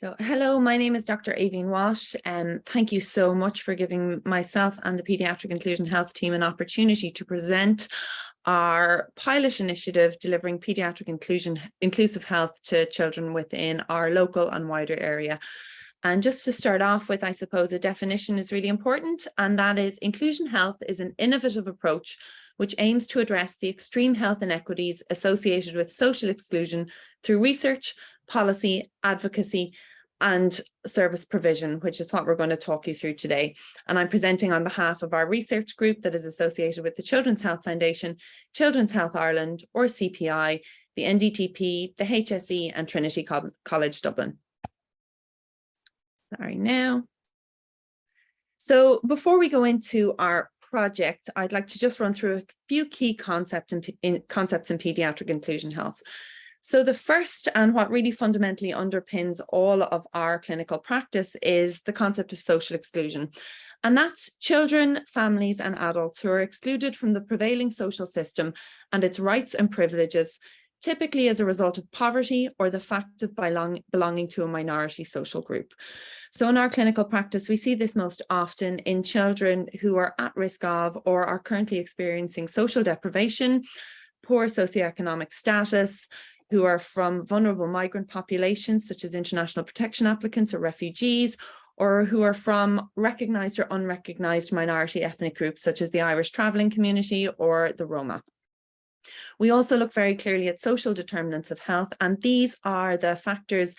So hello, my name is Dr. Aoibhinn Walsh, and thank you so much for giving myself and the Paediatric Inclusion Health team an opportunity to present our pilot initiative delivering paediatric inclusive health to children within our local and wider area. And just to start off with, I suppose a definition is really important, and that is inclusion health is an innovative approach which aims to address the extreme health inequities associated with social exclusion through research, policy, advocacy, and service provision, which is what we're going to talk you through today. And I'm presenting on behalf of our research group that is associated with the Children's Health Foundation, Children's Health Ireland, or CPI, the NDTP, the HSE, and Trinity College Dublin. Sorry now. So before we go into our project, I'd like to just run through a few key concepts in paediatric inclusion health. So the first, and what really fundamentally underpins all of our clinical practice, is the concept of social exclusion. And that's children, families, and adults who are excluded from the prevailing social system and its rights and privileges, typically as a result of poverty or the fact of belonging to a minority social group. So in our clinical practice, we see this most often in children who are at risk of or are currently experiencing social deprivation, poor socioeconomic status, who are from vulnerable migrant populations such as international protection applicants or refugees, or who are from recognised or unrecognised minority ethnic groups such as the Irish travelling community or the Roma. We also look very clearly at social determinants of health, and these are the factors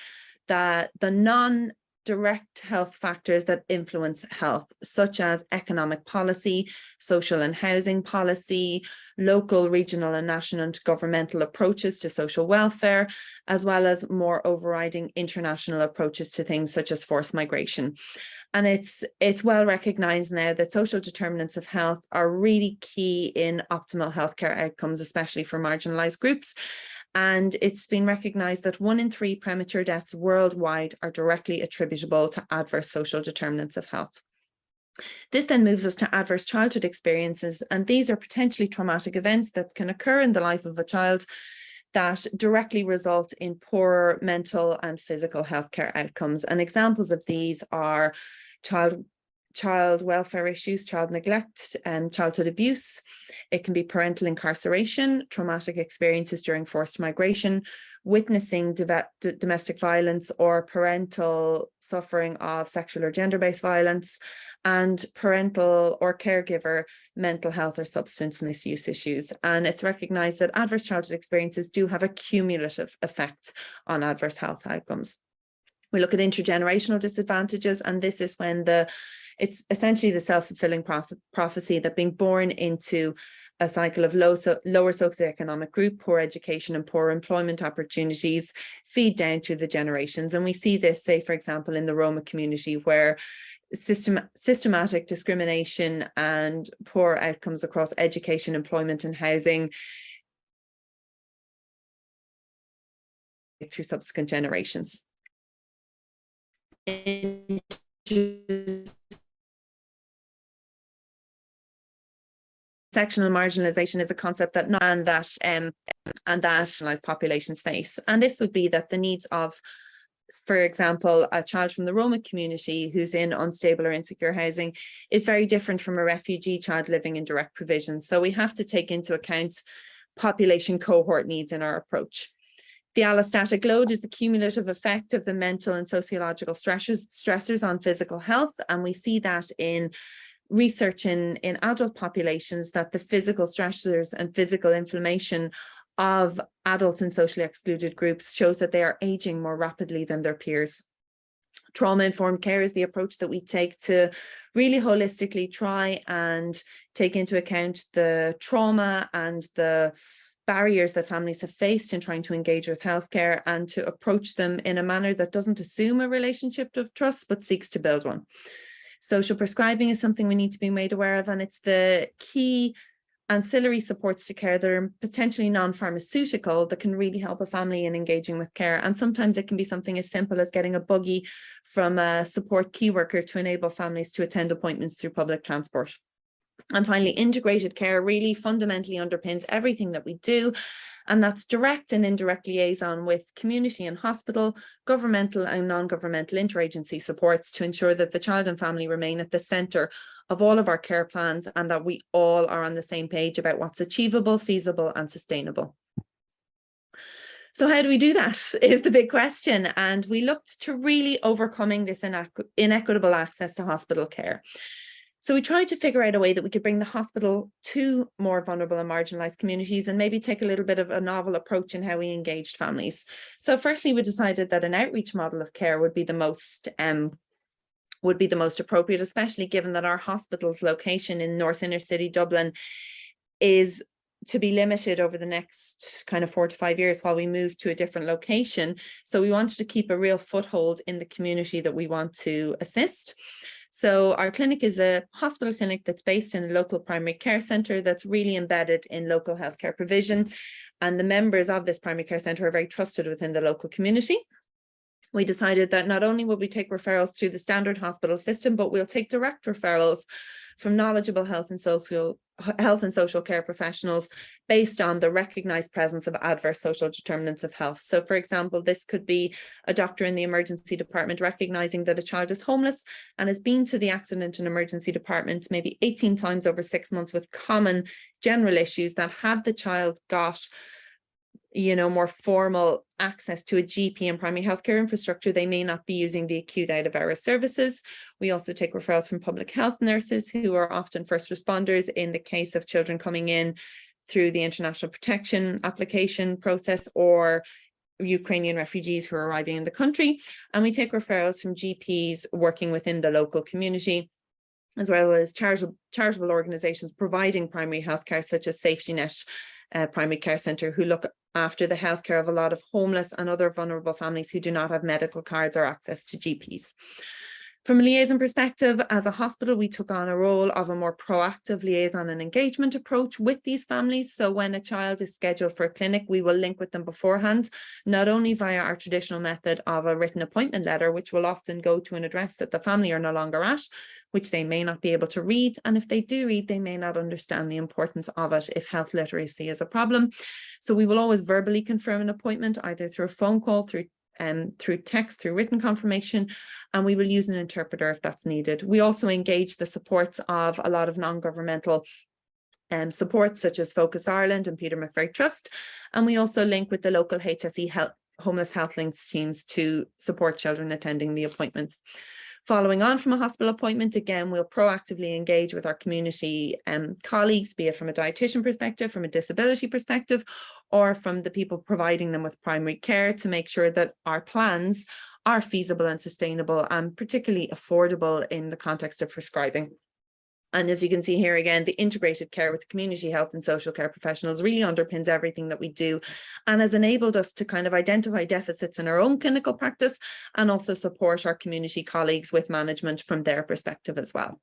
that the non-direct health factors that influence health, such as economic policy, social and housing policy, local, regional and national and governmental approaches to social welfare, as well as more overriding international approaches to things such as forced migration. And it's well recognised now that social determinants of health are really key in optimal healthcare outcomes, especially for marginalised groups. And it's been recognised that 1 in 3 premature deaths worldwide are directly attributable to adverse social determinants of health. This then moves us to adverse childhood experiences, and these are potentially traumatic events that can occur in the life of a child that directly result in poor mental and physical healthcare outcomes. And examples of these are child welfare issues, child neglect, and childhood abuse. It can be parental incarceration, traumatic experiences during forced migration, witnessing domestic violence or parental suffering of sexual or gender-based violence, and parental or caregiver mental health or substance misuse issues. And it's recognised that adverse childhood experiences do have a cumulative effect on adverse health outcomes. We look at intergenerational disadvantages, and this is when it's essentially the self-fulfilling prophecy that being born into a cycle of lower socioeconomic group, poor education and poor employment opportunities feed down through the generations. And we see this, say, for example, in the Roma community, where systematic discrimination and poor outcomes across education, employment and housing through subsequent generations. Sectional marginalisation is a concept that marginalised populations face, and this would be that the needs of, for example, a child from the Roma community who's in unstable or insecure housing is very different from a refugee child living in direct provision. So we have to take into account population cohort needs in our approach. The allostatic load is the cumulative effect of the mental and sociological stressors on physical health, and we see that in research in adult populations, that the physical stressors and physical inflammation of adults in socially excluded groups shows that they are aging more rapidly than their peers. Trauma-informed care is the approach that we take to really holistically try and take into account the trauma and the barriers that families have faced in trying to engage with healthcare, and to approach them in a manner that doesn't assume a relationship of trust, but seeks to build one. Social prescribing is something we need to be made aware of, and it's the key ancillary supports to care that are potentially non-pharmaceutical that can really help a family in engaging with care. And sometimes it can be something as simple as getting a buggy from a support key worker to enable families to attend appointments through public transport. And finally, integrated care really fundamentally underpins everything that we do. And that's direct and indirect liaison with community and hospital, governmental and non-governmental interagency supports to ensure that the child and family remain at the centre of all of our care plans, and that we all are on the same page about what's achievable, feasible and sustainable. So how do we do that is the big question. And we looked to really overcoming this inequitable access to hospital care. So we tried to figure out a way that we could bring the hospital to more vulnerable and marginalised communities, and maybe take a little bit of a novel approach in how we engaged families. So firstly, we decided that an outreach model of care would be the most appropriate, especially given that our hospital's location in North Inner City Dublin is to be limited over the next kind of 4 to 5 years while we move to a different location. So we wanted to keep a real foothold in the community that we want to assist. So our clinic is a hospital clinic that's based in a local primary care centre that's really embedded in local healthcare provision. And the members of this primary care centre are very trusted within the local community. We decided that not only will we take referrals through the standard hospital system, but we'll take direct referrals from knowledgeable health and social care professionals based on the recognised presence of adverse social determinants of health. So, for example, this could be a doctor in the emergency department recognising that a child is homeless and has been to the accident and emergency department maybe 18 times over 6 months with common general issues that, had the child got more formal access to a GP and primary healthcare infrastructure, they may not be using the acute out of hours services. We also take referrals from public health nurses, who are often first responders in the case of children coming in through the international protection application process, or Ukrainian refugees who are arriving in the country. And we take referrals from GPs working within the local community, as well as charitable organisations providing primary healthcare, such as Safety Net Primary Care Centre, who look after the healthcare of a lot of homeless and other vulnerable families who do not have medical cards or access to GPs. From a liaison perspective, as a hospital, we took on a role of a more proactive liaison and engagement approach with these families. So when a child is scheduled for a clinic, we will link with them beforehand, not only via our traditional method of a written appointment letter, which will often go to an address that the family are no longer at, which they may not be able to read. And if they do read, they may not understand the importance of it if health literacy is a problem. So we will always verbally confirm an appointment, either through a phone call, through text, through written confirmation, and we will use an interpreter if that's needed. We also engage the supports of a lot of non-governmental supports, such as Focus Ireland and Peter McVerry Trust, and we also link with the local HSE homeless health links teams to support children attending the appointments. Following on from a hospital appointment, again, we'll proactively engage with our community colleagues, be it from a dietitian perspective, from a disability perspective, or from the people providing them with primary care, to make sure that our plans are feasible and sustainable, and particularly affordable in the context of prescribing. And as you can see here again, the integrated care with community health and social care professionals really underpins everything that we do, and has enabled us to kind of identify deficits in our own clinical practice, and also support our community colleagues with management from their perspective as well.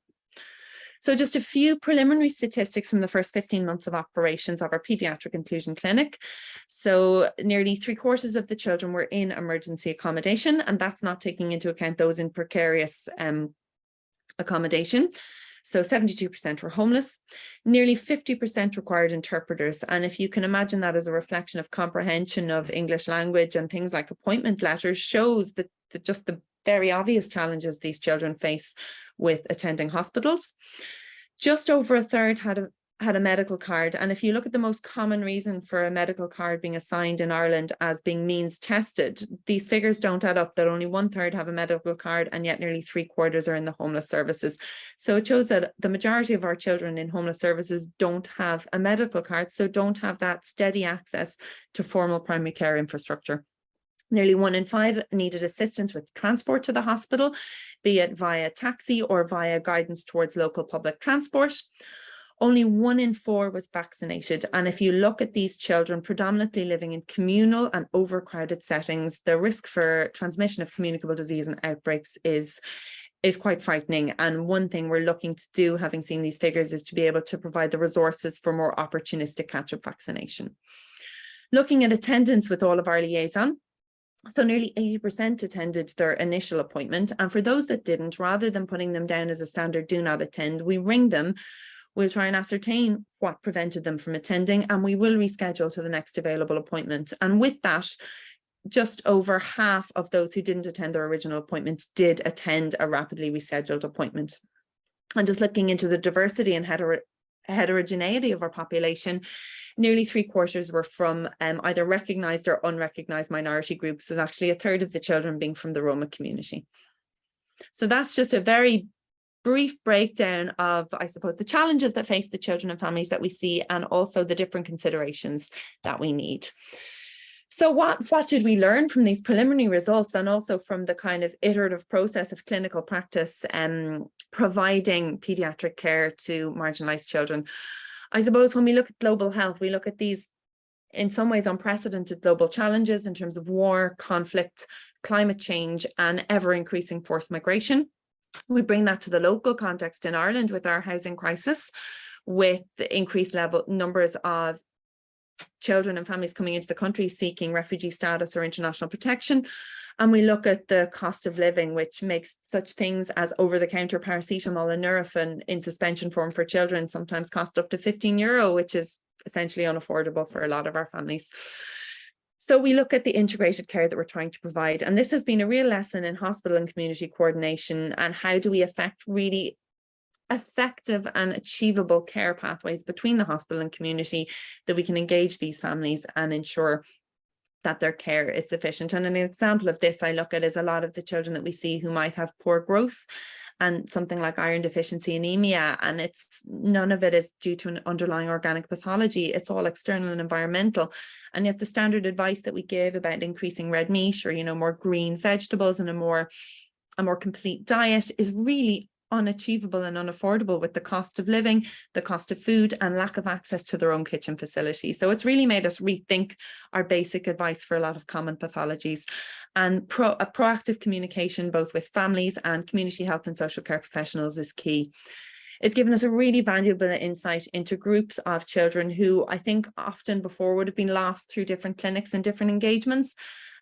So just a few preliminary statistics from the first 15 months of operations of our Paediatric Inclusion Clinic. So nearly 3/4 of the children were in emergency accommodation, and that's not taking into account those in precarious accommodation. So 72% were homeless. Nearly 50% required interpreters. And if you can imagine that as a reflection of comprehension of English language and things like appointment letters, shows that just the very obvious challenges these children face with attending hospitals. Just over a third had a medical card. And if you look at the most common reason for a medical card being assigned in Ireland as being means tested, these figures don't add up, that only 1/3 have a medical card, and yet nearly 3/4 are in the homeless services. So it shows that the majority of our children in homeless services don't have a medical card, so don't have that steady access to formal primary care infrastructure. Nearly 1 in 5 needed assistance with transport to the hospital, be it via taxi or via guidance towards local public transport. Only 1 in 4 was vaccinated. And if you look at these children predominantly living in communal and overcrowded settings, the risk for transmission of communicable disease and outbreaks is quite frightening. And one thing we're looking to do, having seen these figures, is to be able to provide the resources for more opportunistic catch-up vaccination. Looking at attendance with all of our liaison, so nearly 80% attended their initial appointment. And for those that didn't, rather than putting them down as a standard do not attend, we ring them We'll try and ascertain what prevented them from attending, and we will reschedule to the next available appointment. And with that, just over half of those who didn't attend their original appointment did attend a rapidly rescheduled appointment. And just looking into the diversity and heterogeneity of our population, nearly 3/4 were from either recognised or unrecognised minority groups, with actually 1/3 of the children being from the Roma community. So that's just a very brief breakdown of, I suppose, the challenges that face the children and families that we see, and also the different considerations that we need. So what did we learn from these preliminary results, and also from the kind of iterative process of clinical practice providing paediatric care to marginalised children? I suppose when we look at global health, we look at these in some ways unprecedented global challenges in terms of war, conflict, climate change, and ever-increasing forced migration. We bring that to the local context in Ireland with our housing crisis, with the increased numbers of children and families coming into the country seeking refugee status or international protection. And we look at the cost of living, which makes such things as over-the-counter paracetamol and Nurofen in suspension form for children sometimes cost up to €15, which is essentially unaffordable for a lot of our families. So we look at the integrated care that we're trying to provide. And this has been a real lesson in hospital and community coordination, and how do we effect really effective and achievable care pathways between the hospital and community, that we can engage these families and ensure that their care is sufficient. And an example of this I look at is a lot of the children that we see who might have poor growth and something like iron deficiency anemia, and none of it is due to an underlying organic pathology. It's all external and environmental. And yet the standard advice that we give about increasing red meat, or more green vegetables and a more complete diet, is really unachievable and unaffordable with the cost of living, the cost of food, and lack of access to their own kitchen facility. So it's really made us rethink our basic advice for a lot of common pathologies. And a proactive communication both with families and community health and social care professionals is key. It's given us a really valuable insight into groups of children who I think often before would have been lost through different clinics and different engagements.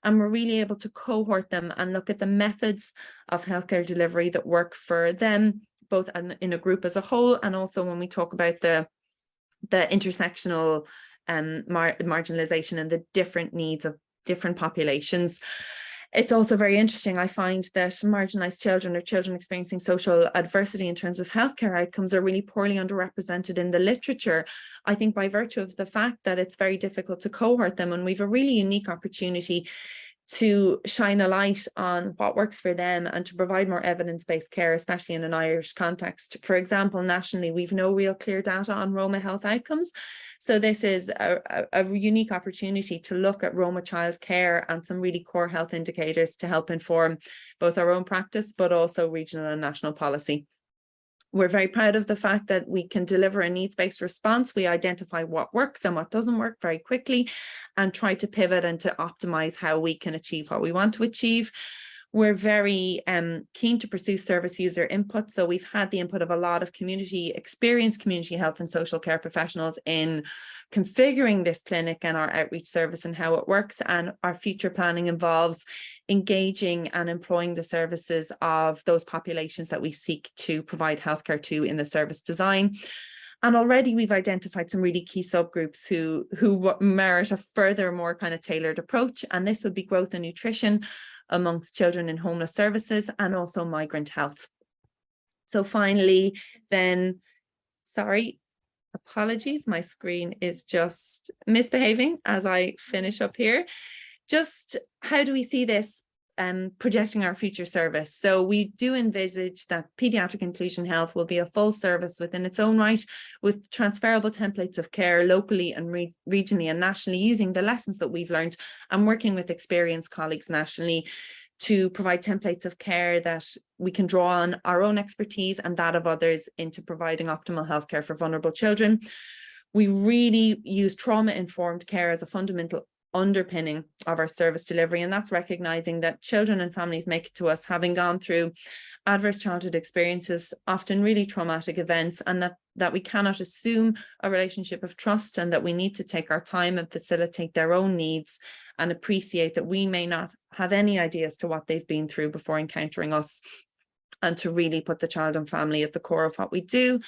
And we're really able to cohort them and look at the methods of healthcare delivery that work for them, both in a group as a whole, and also when we talk about the intersectional marginalisation and the different needs of different populations. It's also very interesting, I find, that marginalised children or children experiencing social adversity in terms of healthcare outcomes are really poorly underrepresented in the literature, I think by virtue of the fact that it's very difficult to cohort them, and we've a really unique opportunity to shine a light on what works for them and to provide more evidence-based care, especially in an Irish context. For example, nationally, we've no real clear data on Roma health outcomes. So this is a unique opportunity to look at Roma child care and some really core health indicators to help inform both our own practice, but also regional and national policy. We're very proud of the fact that we can deliver a needs-based response. We identify what works and what doesn't work very quickly and try to pivot and to optimize how we can achieve what we want to achieve. We're very keen to pursue service user input. So we've had the input of a lot of experienced community health and social care professionals in configuring this clinic and our outreach service and how it works. And our future planning involves engaging and employing the services of those populations that we seek to provide healthcare to in the service design. And already we've identified some really key subgroups who merit a further, more kind of tailored approach. And this would be growth and nutrition amongst children in homeless services, and also migrant health. So finally, then, sorry, apologies, my screen is just misbehaving as I finish up here. Just how do we see this projecting our future service? So we do envisage that Paediatric Inclusion Health will be a full service within its own right, with transferable templates of care locally and regionally and nationally, using the lessons that we've learned and working with experienced colleagues nationally to provide templates of care that we can draw on our own expertise and that of others into providing optimal healthcare for vulnerable children. We really use trauma-informed care as a fundamental underpinning of our service delivery, and that's recognizing that children and families make it to us having gone through adverse childhood experiences, often really traumatic events, and that we cannot assume a relationship of trust, and that we need to take our time and facilitate their own needs and appreciate that we may not have any idea as to what they've been through before encountering us. and to really put the child and family at the core of what we do.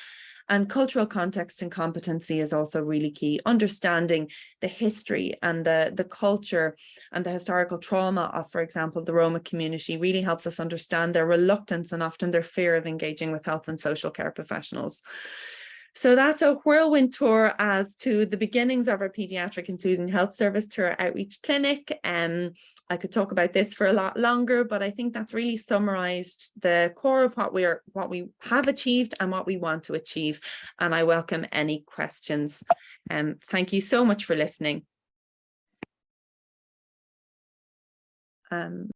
And cultural context and competency is also really key. Understanding the history and the culture and the historical trauma of, for example, the Roma community really helps us understand their reluctance and often their fear of engaging with health and social care professionals. So that's a whirlwind tour as to the beginnings of our Paediatric Inclusion Health Service to our outreach clinic. I could talk about this for a lot longer, but I think that's really summarized the core of what we have achieved and what we want to achieve. And I welcome any questions. Thank you so much for listening.